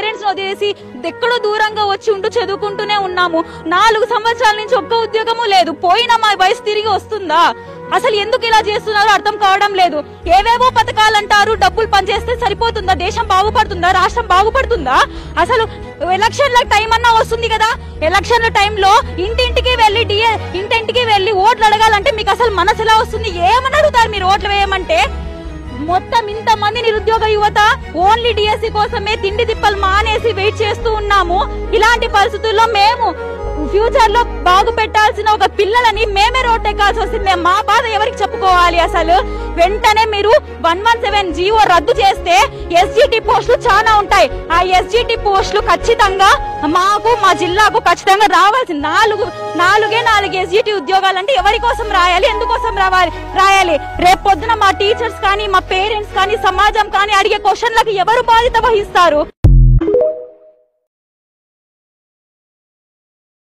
Parents వదిలేసి ఎక్కడో దూరంగా వచ్చి ఉంటూ చదువుకుంటూనే ఉన్నాము. 4 సంవత్సరాల నుంచి ఒక్క ఉద్యోగము లేదు. పోయిన మా వయసు తిరిగి వస్తుందా? అసలు ఎందుకు ఇలా చేస్తున్నారో అర్థం కావడం లేదు. ఏవేవో పథకాలు అంటారు, డబ్బులు పనిచేస్తే సరిపోతుందా? దేశం బాగుపడుతుందా? రాష్ట్రం బాగుపడుతుందా? అసలు ఎలక్షన్ల టైం అన్నా వస్తుంది కదా. ఎలక్షన్ల టైంలో ఇంటింటికి వెళ్లి ఓట్లు అడగాలంటే మీకు అసలు మనసు ఎలా వస్తుంది? ఏమని అడుగుతారు మీరు ఓట్లు వేయమంటే? మొత్తం ఇంతమంది నిరుద్యోగ యువత ఓన్లీ డిఎస్సి కోసమే తిండి తిప్పలు మానేసి వెయిట్ చేస్తూ ఉన్నాము. ఇలాంటి పరిస్థితుల్లో మేము ఫ్యూచర్ లో బాగు పెట్టాల్సిన ఒక పిల్లలని మేమే రోడ్ ఎక్కాల్సి వస్తుంది. మా బాధ ఎవరికి చెప్పుకోవాలి? అసలు వెంటనే మీరు 117 జీవో రద్దు చేస్తే ఎస్జిటి పోస్టులు చాలా ఉంటాయి. ఆ ఎస్జిటి పోస్టులు ఖచ్చితంగా మాకు, మా జిల్లాకు ఖచ్చితంగా రావాల్సింది. 4 ఎస్జిటి ఉద్యోగాలు అంటే ఎవరి కోసం రాయాలి? ఎందుకోసం రాయాలి? రేపు పొద్దున మా టీచర్స్ కానీ, మా పేరెంట్స్ కానీ, సమాజం కానీ అడిగే క్వశ్చన్లకు ఎవరు బాధ్యత వహిస్తారు?